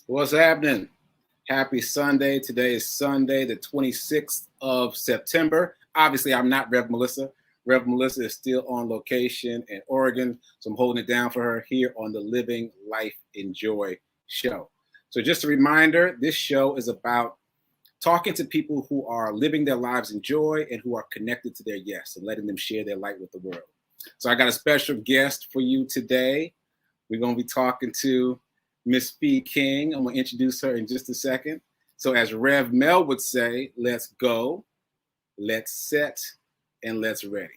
What's happening? Happy Sunday. Today is Sunday, the 26th of September. Obviously, I'm not Rev Melissa. Rev Melissa is still on location in Oregon, so I'm holding it down for her here on the Living Life Enjoy show. So just a reminder, this show is about talking to people who are living their lives in joy and who are connected to their yes and letting them share their light with the world. So I got a special guest for you today. We're going to be talking to Miss Fee King. I'm going to introduce her in just a second. So as Rev Mel would say, let's go, let's set, and let's ready.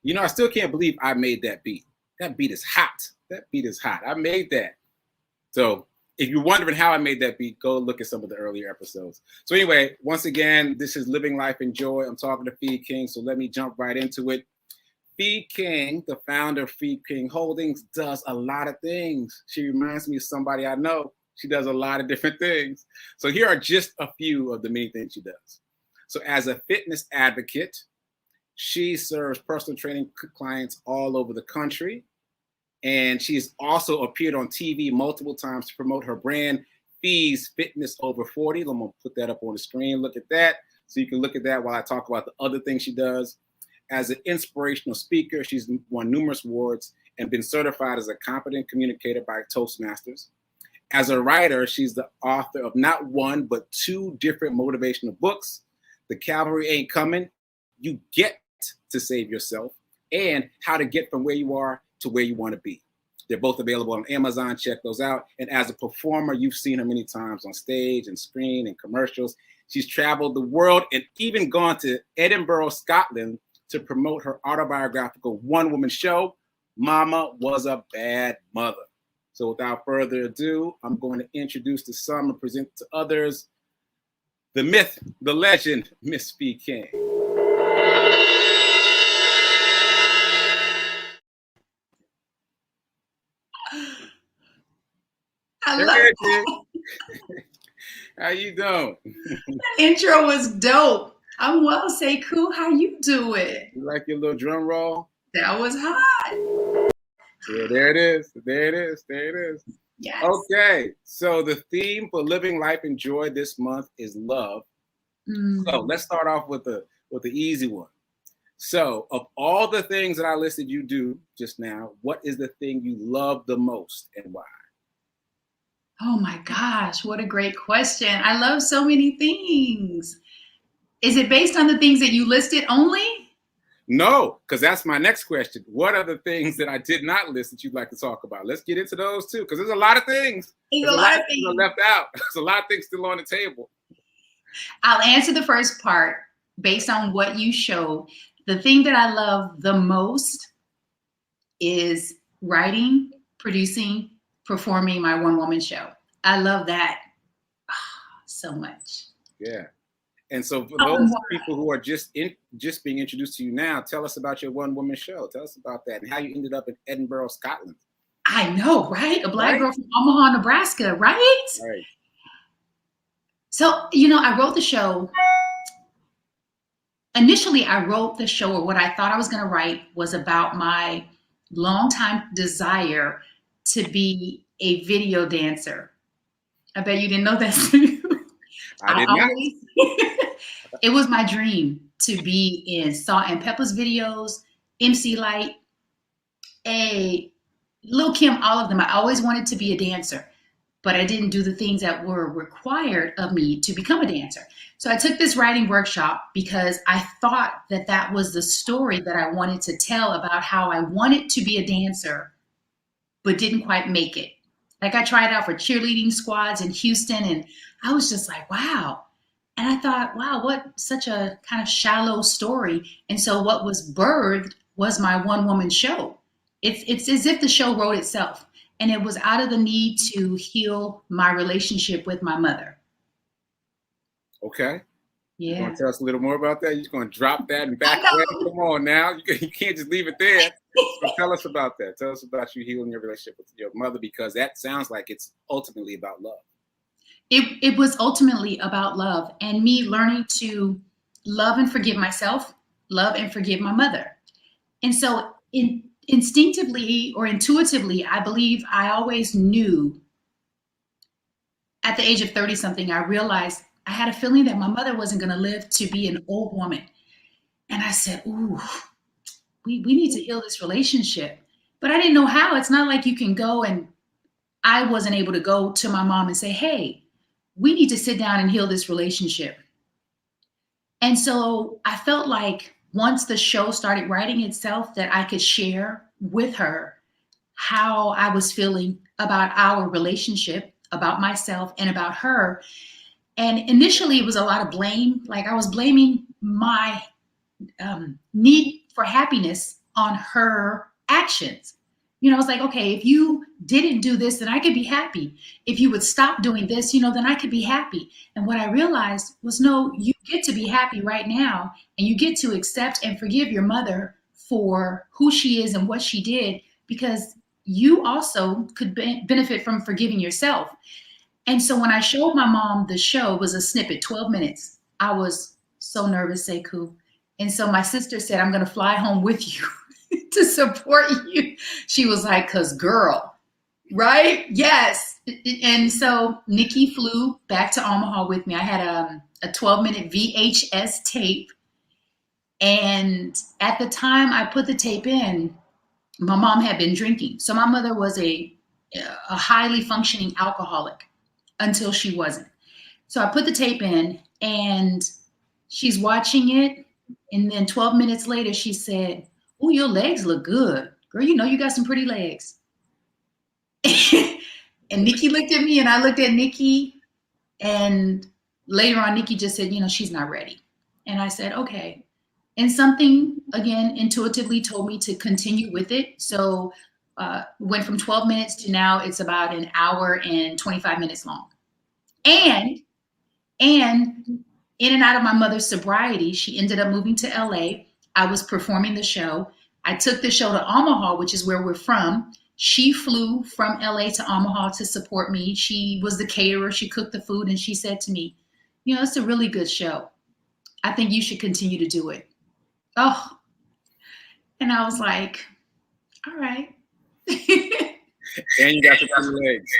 You know, I still can't believe I made that beat. That beat is hot. That beat is hot. I made that. So if you're wondering how I made that beat, go look at some of the earlier episodes. So anyway, once again, this is Living Life Enjoy. I'm talking to Fee King, so let me jump right into it. Fee King, the founder of Fee King Holdings, does a lot of things. She reminds me of somebody I know. She does a lot of different things. So here are just a few of the many things she does. So as a fitness advocate, she serves personal training clients all over the country. And she's also appeared on TV multiple times to promote her brand, Fee's Fitness Over 40. I'm going to put that up on the screen. Look at that. So you can look at that while I talk about the other things she does. As an inspirational speaker, she's won numerous awards and been certified as a competent communicator by Toastmasters. As a writer, she's the author of not one, but two different motivational books, The Cavalry Ain't Coming, You Get to Save Yourself, and How to Get from Where You Are to Where You Want to Be. They're both available on Amazon. Check those out. And as a performer, you've seen her many times on stage and screen and commercials. She's traveled the world and even gone to Edinburgh, Scotland to promote her autobiographical one-woman show, Mama Was a Bad Mother. So without further ado, I'm going to introduce to some and present to others the myth, the legend, Miss Fee King. I love that. How you doing? That intro was dope. I'm well, Sekou. How you doing? You like your little drum roll? That was hot. Yeah, there it is. There it is. There it is. Yes. Okay, so the theme for Living Life Enjoy this month is love. So let's start off with the easy one. So of all the things that I listed you do just now, what is the thing you love the most and why? Oh my gosh, what a great question. I love so many things. Is it based on the things that you listed only? No, because that's my next question. What are the things that I did not list that you'd like to talk about? Let's get into those too, because there's a lot of things. There's a lot of things left out. There's a lot of things still on the table. I'll answer the first part based on what you showed. The thing that I love the most is writing, producing, performing my one-woman show. I love that so much. Yeah. And so for those people who are just being introduced to you now, tell us about your one-woman show. Tell us about that and how you ended up in Edinburgh, Scotland. I know, right? A Black girl from Omaha, Nebraska, right? Right. So, you know, I wrote the show. Initially, I wrote the show, or what I thought I was going to write was about my longtime desire to be a video dancer. I bet you didn't know that. I did not. It was my dream to be in Salt and Pepper's videos, MC Light, Lil' Kim, all of them. I always wanted to be a dancer, but I didn't do the things that were required of me to become a dancer. So I took this writing workshop because I thought that that was the story that I wanted to tell about how I wanted to be a dancer, but didn't quite make it. Like I tried out for cheerleading squads in Houston and I was just like, wow. And I thought, wow, what such a kind of shallow story. And so what was birthed was my one-woman show. It's as if the show wrote itself. And it was out of the need to heal my relationship with my mother. Okay. Yeah. You want to tell us a little more about that? You're just going to drop that and back that? Come on now. You can't just leave it there. So tell us about that. Tell us about you healing your relationship with your mother, because that sounds like it's ultimately about love. It was ultimately about love and me learning to love and forgive myself, love and forgive my mother. And so instinctively or intuitively, I believe I always knew at the age of 30 something, I realized I had a feeling that my mother wasn't going to live to be an old woman. And I said, ooh, we need to heal this relationship. But I didn't know how. It's not like you can go, and I wasn't able to go to my mom and say, hey, we need to sit down and heal this relationship. And so I felt like once the show started writing itself, that I could share with her how I was feeling about our relationship, about myself, and about her. And initially, it was a lot of blame. Like I was blaming my need for happiness on her actions. You know, I was like, okay, if you didn't do this, then I could be happy. If you would stop doing this, then I could be happy. And what I realized was, no, you get to be happy right now, and you get to accept and forgive your mother for who she is and what she did, because you also could benefit from forgiving yourself. And so when I showed my mom the show, it was a snippet, 12 minutes. I was so nervous, Sekou. And so my sister said, I'm going to fly home with you to support you. She was like, 'cause girl, right? Yes. And so Nikki flew back to Omaha with me. I had a 12-minute VHS tape. And at the time I put the tape in, my mom had been drinking. So my mother was a highly functioning alcoholic until she wasn't. So I put the tape in, and she's watching it. And then 12 minutes later, she said, oh, your legs look good. Girl, you got some pretty legs. And Nikki looked at me, and I looked at Nikki. And later on, Nikki just said, she's not ready. And I said, okay. And something, again, intuitively told me to continue with it. So went from 12 minutes to now it's about an hour and 25 minutes long. And in and out of my mother's sobriety, she ended up moving to LA. I was performing the show. I took the show to Omaha, which is where we're from. She flew from LA to Omaha to support me. She was the caterer. She cooked the food, and she said to me, it's a really good show. I think you should continue to do it. Oh, and I was like, all right. And you got the pretty legs.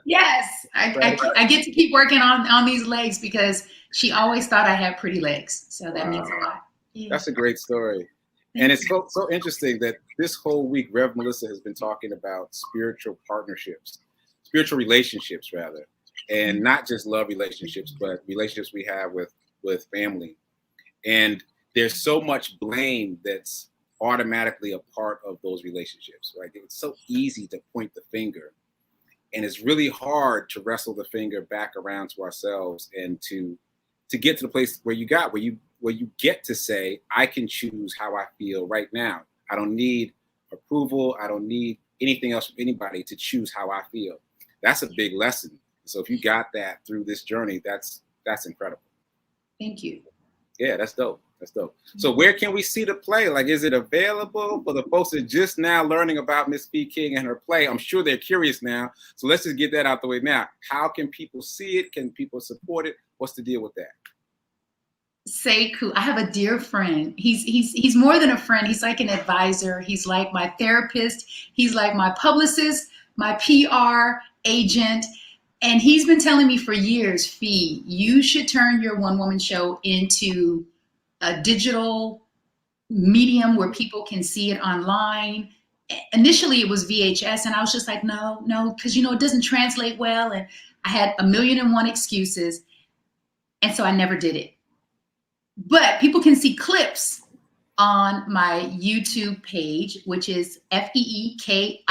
Yes, I get to keep working on these legs, because she always thought I had pretty legs. So that means a lot. Yeah. That's a great story. And it's so interesting that this whole week, Rev Melissa has been talking about spiritual partnerships, spiritual relationships, rather, and not just love relationships, but relationships we have with family. And there's so much blame that's automatically a part of those relationships, right? It's so easy to point the finger, and it's really hard to wrestle the finger back around to ourselves and to get to the place where you get to say, I can choose how I feel right now. I don't need approval. I don't need anything else from anybody to choose how I feel. That's a big lesson. So if you got that through this journey, that's incredible. Thank you. Yeah, that's dope. That's dope. So where can we see the play? Like, is it available for the folks that are just now learning about Miss Fee King and her play? I'm sure they're curious now. So let's just get that out the way now. How can people see it? Can people support it? What's the deal with that? Sekou, I have a dear friend. He's more than a friend. He's like an advisor. He's like my therapist. He's like my publicist, my PR agent. And he's been telling me for years, Fee, you should turn your one-woman show into a digital medium where people can see it online. Initially, it was VHS, and I was just like, no, because, it doesn't translate well. And I had 1,000,001 excuses. And so I never did it. But people can see clips on my YouTube page, which is FeeKing.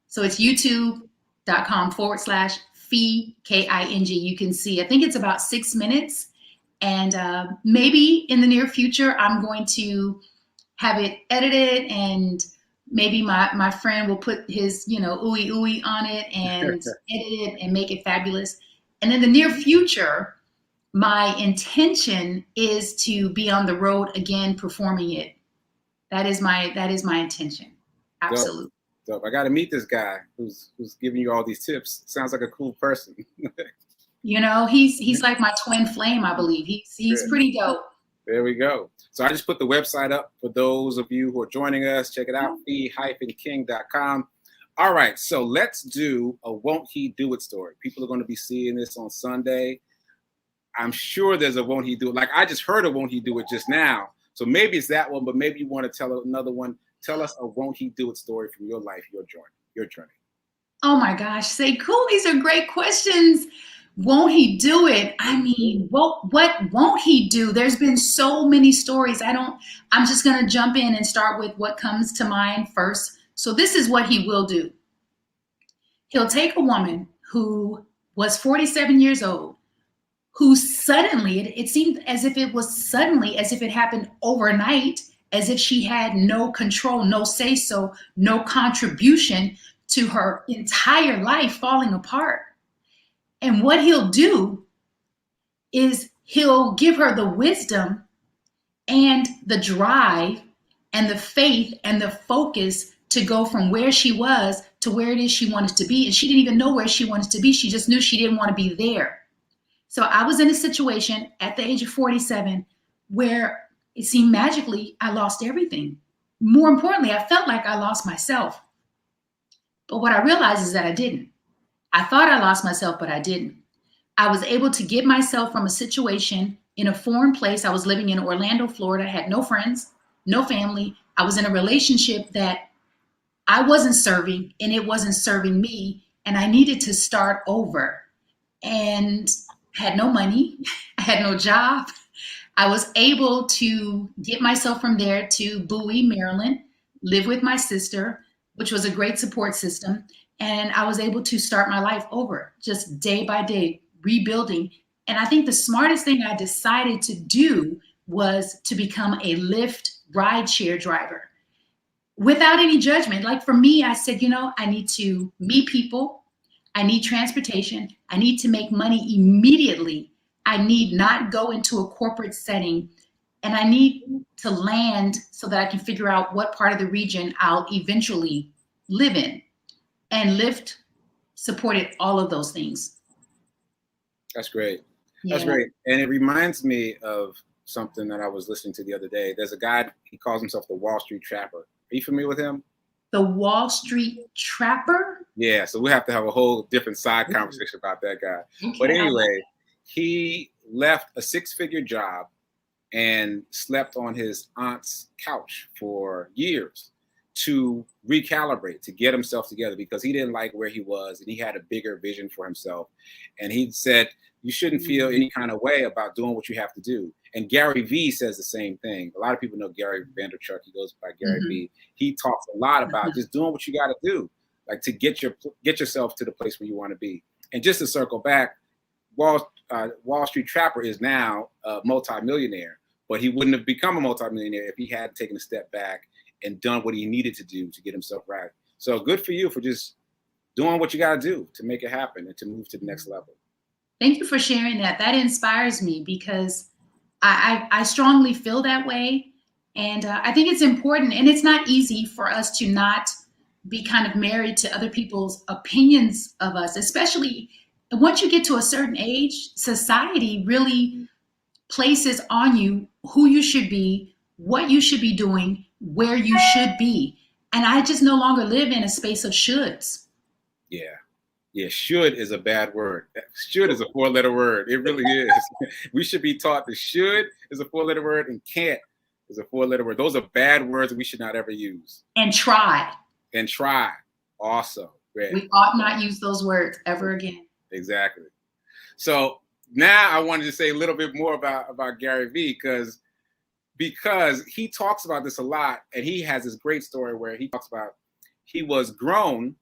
So it's youtube.com/Fee King. You can see, I think it's about 6 minutes. And maybe in the near future, I'm going to have it edited, and maybe my friend will put his, ooey ooey on it and edit it and make it fabulous. And in the near future, my intention is to be on the road again performing it. That is my intention. Dope. Absolutely. Dope. I got to meet this guy who's giving you all these tips. Sounds like a cool person. You know, he's like my twin flame, I believe. He's Good. pretty dope. There we go. So I just put the website up for those of you who are joining us. Check it out, fee-king.com. All right, so let's do a Won't He Do It story. People are going to be seeing this on Sunday. I'm sure there's a Won't He Do It. Like I just heard a Won't He Do It just now. So maybe it's that one, but maybe you want to tell another one. Tell us a Won't He Do It story from your life, your journey. Oh my gosh, Sekou, these are great questions. Won't he do it? I mean, what won't he do? There's been so many stories. I'm just going to jump in and start with what comes to mind first. So this is what he will do. He'll take a woman who was 47 years old, who suddenly, it seemed as if it was suddenly, as if it happened overnight, as if she had no control, no say-so, no contribution to her entire life falling apart. And what he'll do is he'll give her the wisdom and the drive and the faith and the focus to go from where she was to where it is she wanted to be. And she didn't even know where she wanted to be. She just knew she didn't want to be there. So I was in a situation at the age of 47 where it seemed magically I lost everything. More importantly, I felt like I lost myself. But what I realized is that I didn't. I thought I lost myself, but I didn't. I was able to get myself from a situation in a foreign place. I was living in Orlando, Florida. I had no friends, no family. I was in a relationship that I wasn't serving and it wasn't serving me. And I needed to start over. And I had no money. I had no job. I was able to get myself from there to Bowie, Maryland, live with my sister, which was a great support system. And I was able to start my life over, just day by day, rebuilding. And I think the smartest thing I decided to do was to become a Lyft rideshare driver without any judgment. Like for me, I said, I need to meet people. I need transportation. I need to make money immediately. I need not go into a corporate setting. And I need to land so that I can figure out what part of the region I'll eventually live in. And Lyft supported all of those things. That's great. That's great. And it reminds me of something that I was listening to the other day. There's a guy, he calls himself the Wall Street Trapper. Are you familiar with him? The Wall Street Trapper? Yeah, so we have to have a whole different side conversation about that guy. Okay. But anyway, he left a 6-figure job and slept on his aunt's couch for years to recalibrate, to get himself together, because he didn't like where he was and he had a bigger vision for himself. And he said, you shouldn't feel any kind of way about doing what you have to do. And Gary Vee says the same thing. A lot of people know Gary Vaynerchuk. He goes by Gary Vee. He talks a lot about just doing what you got to do, like to get yourself to the place where you want to be. And just to circle back, Wall Street Trapper is now a multimillionaire, but he wouldn't have become a multimillionaire if he hadn't taken a step back and done what he needed to do to get himself right. So good for you for just doing what you got to do to make it happen and to move to the next level. Thank you for sharing that. That inspires me because I strongly feel that way. And I think it's important, and it's not easy for us to not be kind of married to other people's opinions of us, especially once you get to a certain age. Society really places on you who you should be, what you should be doing, where you should be. And I just no longer live in a space of shoulds. Yeah, should is a bad word. Should is a 4-letter word. It really is. We should be taught that should is a 4-letter word and can't is a 4-letter word. Those are bad words that we should not ever use. And try. Awesome. Great. We ought not use those words ever again. Exactly. So now I wanted to say a little bit more about Gary Vee because he talks about this a lot, and he has this great story where he talks about he was grown,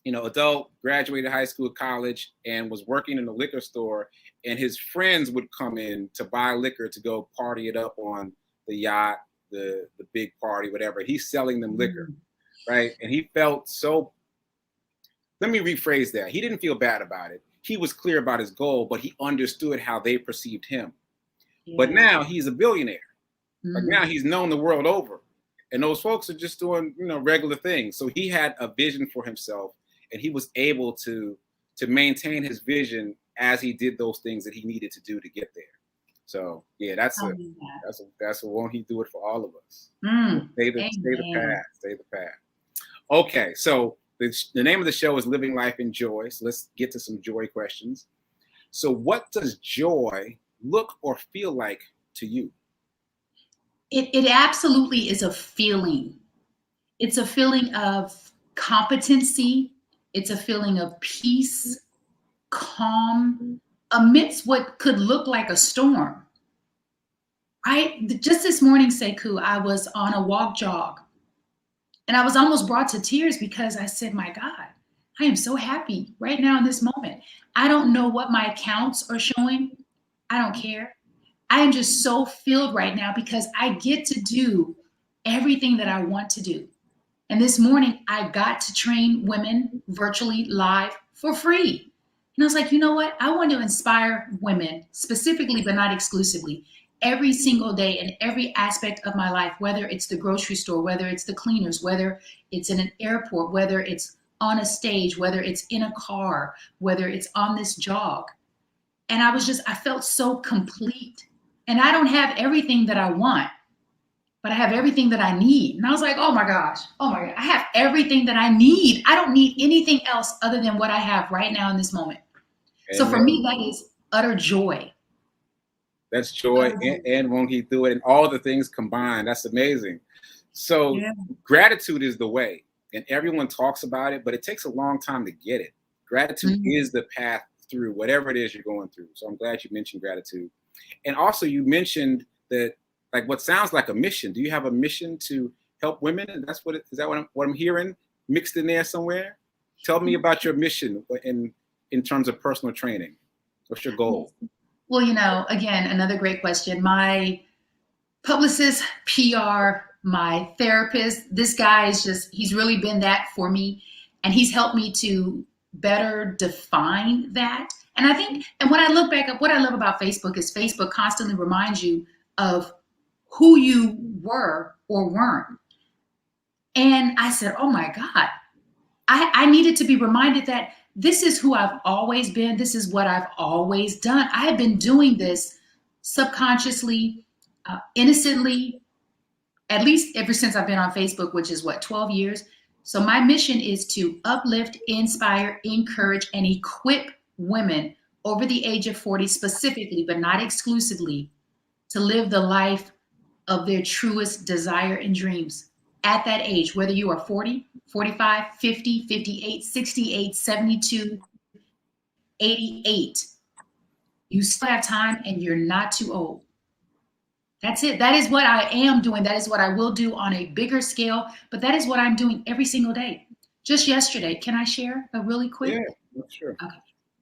adult, graduated high school, college, and was working in a liquor store, and his friends would come in to buy liquor to go party it up on the yacht, the big party, whatever. He's selling them liquor, right? And he felt so, let me rephrase that. He didn't feel bad about it. He was clear about his goal, but he understood how they perceived him. Yeah. But now he's a billionaire. Like now he's known the world over. And those folks are just doing, regular things. So he had a vision for himself, and he was able to maintain his vision as he did those things that he needed to do to get there. So yeah, that's a won't he do it for all of us? Stay the path. Okay, so the name of the show is Living Life in Joy. So let's get to some joy questions. So what does joy look or feel like to you? It absolutely is a feeling. It's a feeling of competency. It's a feeling of peace, calm, amidst what could look like a storm. Right? Just this morning, Sekou, I was on a walk jog, and I was almost brought to tears because I said, my God, I am so happy right now in this moment. I don't know what my accounts are showing. I don't care. I am just so filled right now because I get to do everything that I want to do. And this morning, I got to train women virtually live for free. And I was like, you know what? I want to inspire women specifically, but not exclusively, every single day in every aspect of my life, whether it's the grocery store, whether it's the cleaners, whether it's in an airport, whether it's on a stage, whether it's in a car, whether it's on this jog. And I felt so complete. And I don't have everything that I want, but I have everything that I need. And I was like, oh my gosh, I have everything that I need. I don't need anything else other than what I have right now in this moment. Amen. So for me, that is utter joy. That's joy, and won't he do it? And all the things combined. That's amazing. So gratitude is the way, and everyone talks about it, but it takes a long time to get it. Gratitude is the path through whatever it is you're going through. So I'm glad you mentioned gratitude. And also you mentioned that, like, what sounds like a mission. Do you have a mission to help women? And is that what I'm hearing mixed in there somewhere? Tell me about your mission in terms of personal training. What's your goal? Well, again, another great question. My publicist, PR, my therapist, this guy he's really been that for me. And he's helped me to better define that. And I think, and when I look back at what I love about Facebook is Facebook constantly reminds you of who you were or weren't. And I said, oh my God, I needed to be reminded that this is who I've always been. This is what I've always done. I have been doing this subconsciously, innocently, at least ever since I've been on Facebook, which is 12 years. So my mission is to uplift, inspire, encourage, and equip women over the age of 40 specifically, but not exclusively, to live the life of their truest desire and dreams at that age, whether you are 40, 45, 50, 58, 68, 72, 88. You still have time and you're not too old. That's it. That is what I am doing. That is what I will do on a bigger scale, but that is what I'm doing every single day. Just yesterday, can I share a really quick? Yeah, sure. Okay.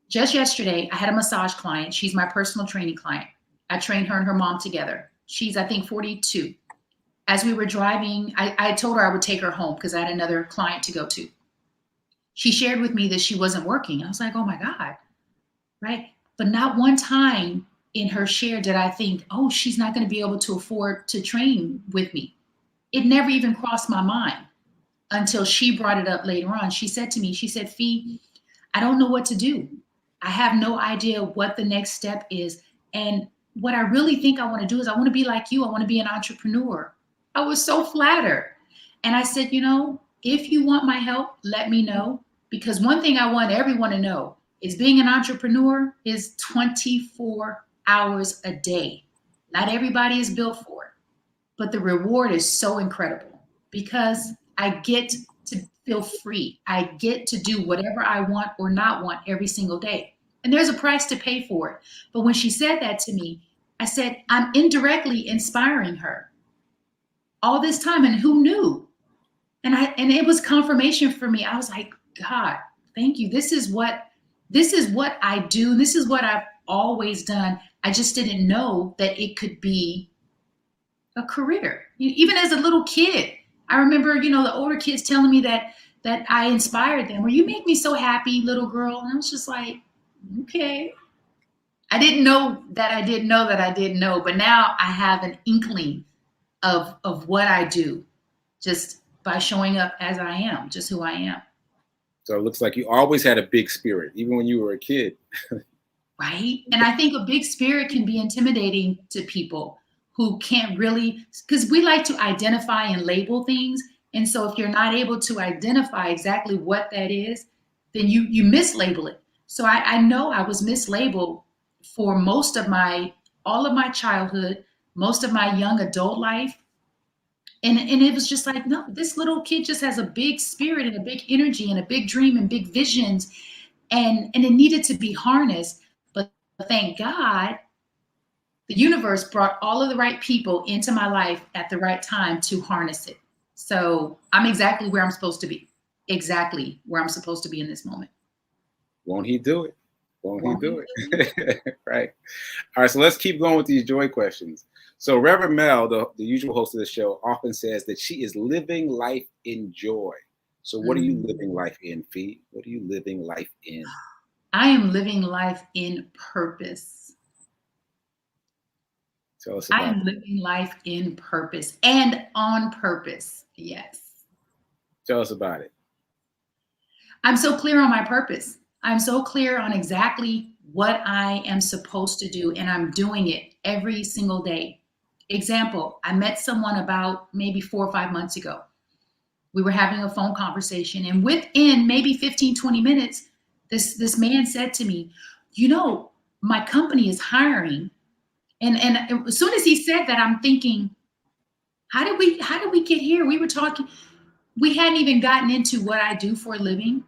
Just yesterday, I had a massage client. She's my personal training client. I trained her and her mom together. She's, I think, 42. As we were driving, I told her I would take her home because I had another client to go to. She shared with me that she wasn't working. I was like, oh my God, right? But not one time in her share did I think, oh, she's not going to be able to afford to train with me. It never even crossed my mind until she brought it up later on. She said to me, Fee, I don't know what to do. I have no idea what the next step is. And what I really think I want to do is I want to be like you. I want to be an entrepreneur. I was so flattered. And I said, if you want my help, let me know. Because one thing I want everyone to know is being an entrepreneur is 24 hours a day. Not everybody is built for it, but the reward is so incredible because I get to feel free. I get to do whatever I want or not want every single day. And there's a price to pay for it. But when she said that to me, I said, I'm indirectly inspiring her all this time. And who knew? And it was confirmation for me. I was like, God, thank you. This is what I do. This is what I've always done. I just didn't know that it could be a career. Even as a little kid, I remember, the older kids telling me that I inspired them. Or you make me so happy, little girl. And I was just like, okay. I didn't know that I didn't know that I didn't know, but now I have an inkling of what I do. just by showing up as I am, just who I am. So it looks like you always had a big spirit, even when you were a kid. Right. And I think a big spirit can be intimidating to people who can't really, because we like to identify and label things. And so if you're not able to identify exactly what that is, then you mislabel it. So I know I was mislabeled for all of my childhood, most of my young adult life. And it was just like, no, this little kid just has a big spirit and a big energy and a big dream and big visions. And it needed to be harnessed. But thank God the universe brought all of the right people into my life at the right time to harness it. So I'm exactly where I'm supposed to be. Exactly where I'm supposed to be in this moment. Won't he do it? Won't he Won't do he do it? Right. All right. So let's keep going with these joy questions. So Reverend Mel, the usual host of the show, often says that she is living life in joy. So what are you living life in, Fee? What are you living life in? I am living life in purpose. Tell us about I am living life in purpose and on purpose. Yes. Tell us about it. I'm so clear on my purpose. I'm so clear on exactly what I am supposed to do, and I'm doing it every single day. Example, I met someone about maybe 4 or 5 months ago. We were having a phone conversation, and within maybe 15, 20 minutes, this man said to me, you know, my company is hiring. And as soon as he said that, I'm thinking, how did we get here? We were talking, we hadn't even gotten into what I do for a living.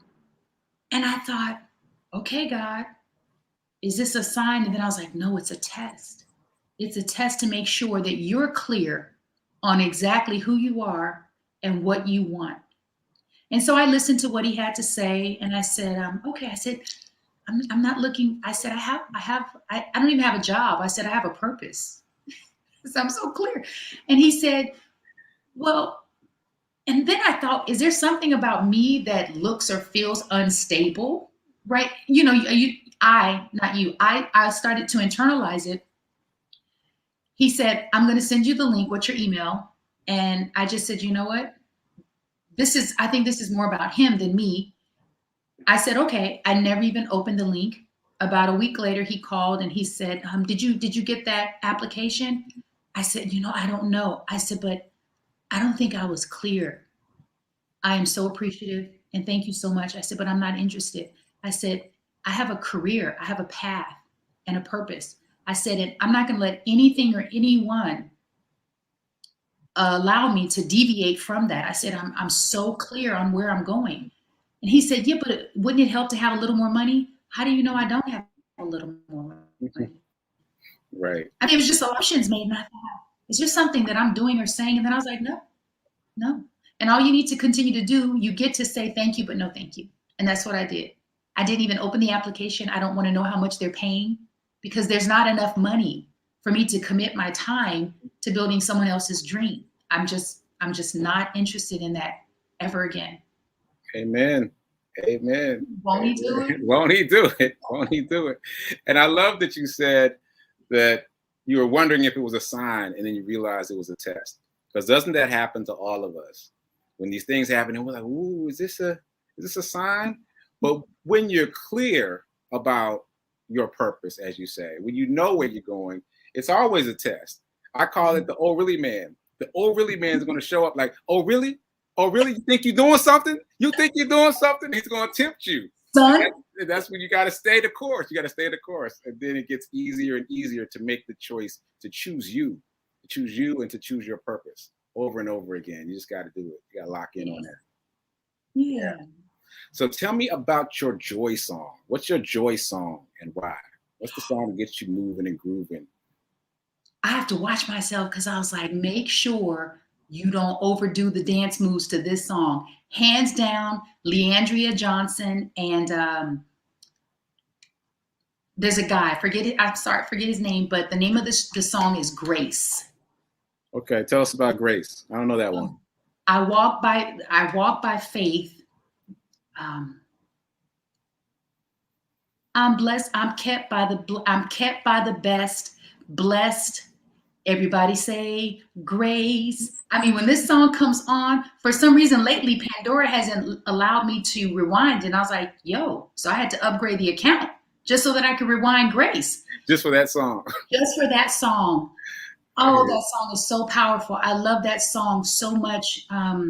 And I thought, okay, God, is this a sign? And then I was like, no, it's a test. It's a test to make sure that you're clear on exactly who you are and what you want. And so I listened to what he had to say, and I said, okay. I said, I'm not looking. I said, I don't even have a job. I said, I have a purpose. So I'm so clear. And he said, well, and then I thought, is there something about me that looks or feels unstable? Right? You know, not you. I started to internalize it. He said, I'm going to send you the link. What's your email? And I just said, you know what? I think this is more about him than me. I said, okay. I never even opened the link. About a week later, he called and he said, did you get that application? I said, I don't know. I said, but I don't think I was clear. I am so appreciative and thank you so much. I said, but I'm not interested. I said, I have a career, I have a path and a purpose. I said, and I'm not going to let anything or anyone allow me to deviate from that. I said, I'm so clear on where I'm going. And he said, yeah, but wouldn't it help to have a little more money? How do you know I don't have a little more money? Right. I mean, it was just assumptions made. And I thought, is there something that I'm doing or saying? And then I was like, no. And all you need to continue to do, you get to say thank you, but no thank you. And that's what I did. I didn't even open the application. I don't want to know how much they're paying because there's not enough money for me to commit my time to building someone else's dream. I'm just not interested in that ever again. Amen. Amen. Won't he do it? Won't he do it? Won't he do it? And I love that you said that you were wondering if it was a sign and then you realized it was a test. Because doesn't that happen to all of us? When these things happen and we're like, ooh, is this a sign? But when you're clear about your purpose, as you say, when you know where you're going, it's always a test. I call it the oh really man. The oh really man is going to show up like, oh really? Oh really? You think you're doing something? You think you're doing something? He's going to tempt you. Son, that's when you got to stay the course. You got to stay the course. And then it gets easier and easier to make the choice to choose you and to choose your purpose over and over again. You just got to do it. You got to lock in on that. Yeah. So tell me about your joy song. What's your joy song and why? What's the song that gets you moving and grooving? I have to watch myself because I was like, make sure you don't overdo the dance moves to this song. Hands down, Leandria Johnson and there's a guy, forget his name, but the name of the song is Grace. Okay, tell us about Grace. I don't know that one. I walk by faith. I'm blessed. I'm kept by the best, blessed Everybody say grace. I mean, when this song comes on, for some reason lately, Pandora hasn't allowed me to rewind. And I was like, yo, so I had to upgrade the account just so that I could rewind grace. Just for that song. Just for that song. Oh, that song is so powerful. I love that song so much. I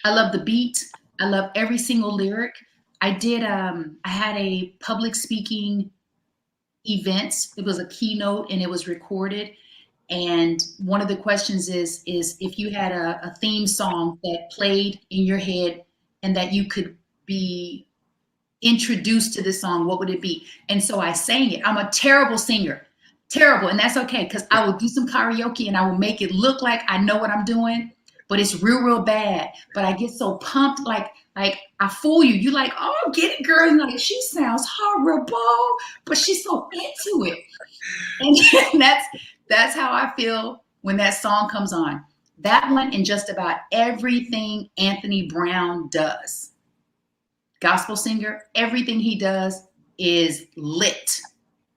love the beat. I love every single lyric. I had a public speaking event. It was a keynote and it was recorded. And one of the questions is if you had a theme song that played in your head and that you could be introduced to this song, what would it be? And so I sang it. I'm a terrible singer, terrible. And that's okay, because I will do some karaoke and I will make it look like I know what I'm doing, but it's real bad. But I get so pumped, like I fool you. You like, oh, get it, girl. And like, she sounds horrible, but she's so into it. And that's how I feel when that song comes on. That one and just about everything Anthony Brown does. Gospel singer, everything he does is lit.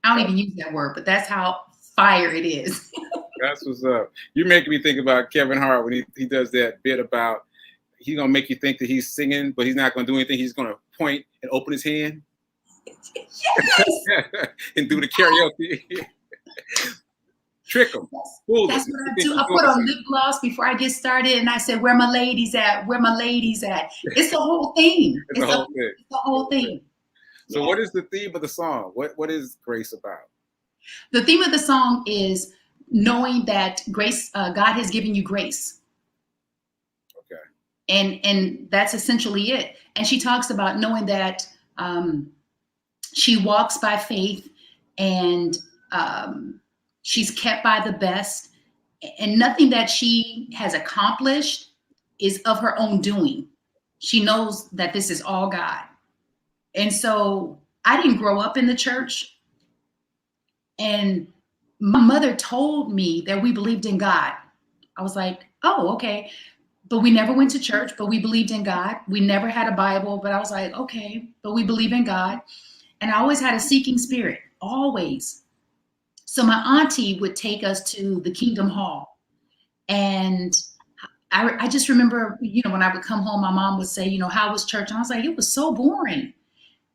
I don't even use that word, but that's how fire it is. That's what's up. You're making me think about Kevin Hart when he does that bit about he's going to make you think that he's singing, but he's not going to do anything. He's going to point and open his hand. Yes. And do the karaoke. Trick them. That's what I do. I put on lip gloss before I get started, and I said, "Where my ladies at? Where my ladies at?" It's the whole thing. It's the whole thing. So, what is the theme of the song? What is Grace about? The theme of the song is knowing that grace, God has given you grace. Okay. And that's essentially it. And she talks about knowing that she walks by faith and she's kept by the best, and nothing that she has accomplished is of her own doing. She knows that this is all God. And so I didn't grow up in the church, and my mother told me that we believed in God. I was like, oh, okay. But we never went to church, but we believed in God. We never had a Bible, but I was like, okay, but we believe in God. And I always had a seeking spirit, always. So my auntie would take us to the Kingdom Hall. And I just remember, when I would come home, my mom would say, how was church? And I was like, it was so boring.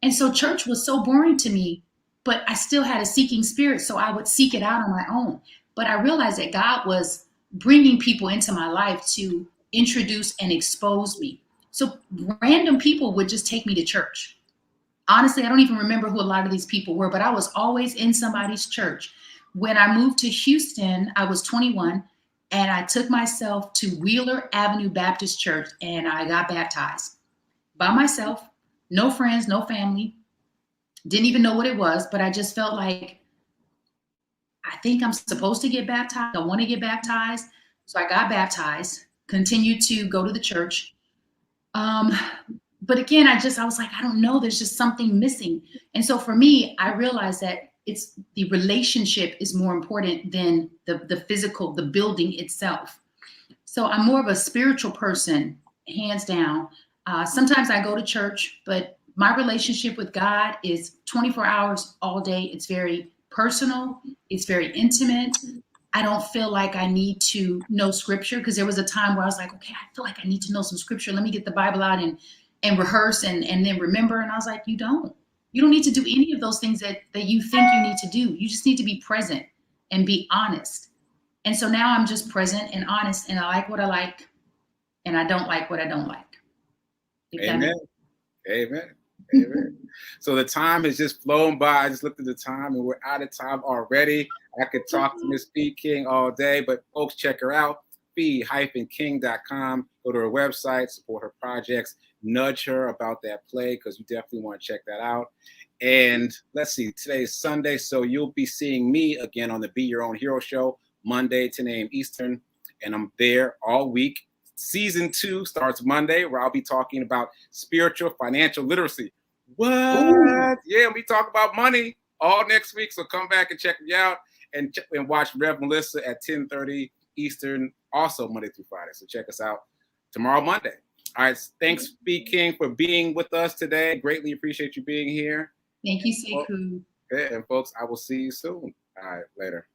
And so church was so boring to me, but I still had a seeking spirit. So I would seek it out on my own. But I realized that God was bringing people into my life to introduce and expose me. So random people would just take me to church. Honestly, I don't even remember who a lot of these people were, but I was always in somebody's church. When I moved to Houston, I was 21, and I took myself to Wheeler Avenue Baptist Church, and I got baptized by myself, no friends, no family, didn't even know what it was, but I just felt like, I think I'm supposed to get baptized. I want to get baptized. So I got baptized, continued to go to the church. But again, I was like, I don't know, there's just something missing. And so for me, I realized that it's the relationship is more important than the physical, the building itself. So I'm more of a spiritual person, hands down. Sometimes I go to church, but my relationship with God is 24 hours all day. It's very personal. It's very intimate. I don't feel like I need to know scripture, because there was a time where I was like, okay, I feel like I need to know some scripture. Let me get the Bible out and rehearse and then remember. And I was like, you don't need to do any of those things that you think you need to do. You just need to be present and be honest. And so now I'm just present and honest, and I like what I like, and I don't like what I don't like. Amen. Amen. Amen. So the time has just flown by. I just looked at the time and we're out of time already. I could talk to Miss Fee King all day, but folks, check her out, fee-king.com. Go to her website, support her projects, nudge her about that play, because you definitely want to check that out. And let's see, today is Sunday, so you'll be seeing me again on the Be Your Own Hero show, Monday, 10 a.m. Eastern, and I'm there all week. Season 2 starts Monday, where I'll be talking about spiritual financial literacy. What? Ooh. Yeah, we talk about money all next week, so come back and check me out and watch Rev Melissa at 10:30 Eastern, also Monday through Friday. So check us out tomorrow, Monday. All right, thanks, Fee King, for being with us today. Greatly appreciate you being here. Thank you, Sekou. And folks, I will see you soon. All right, later.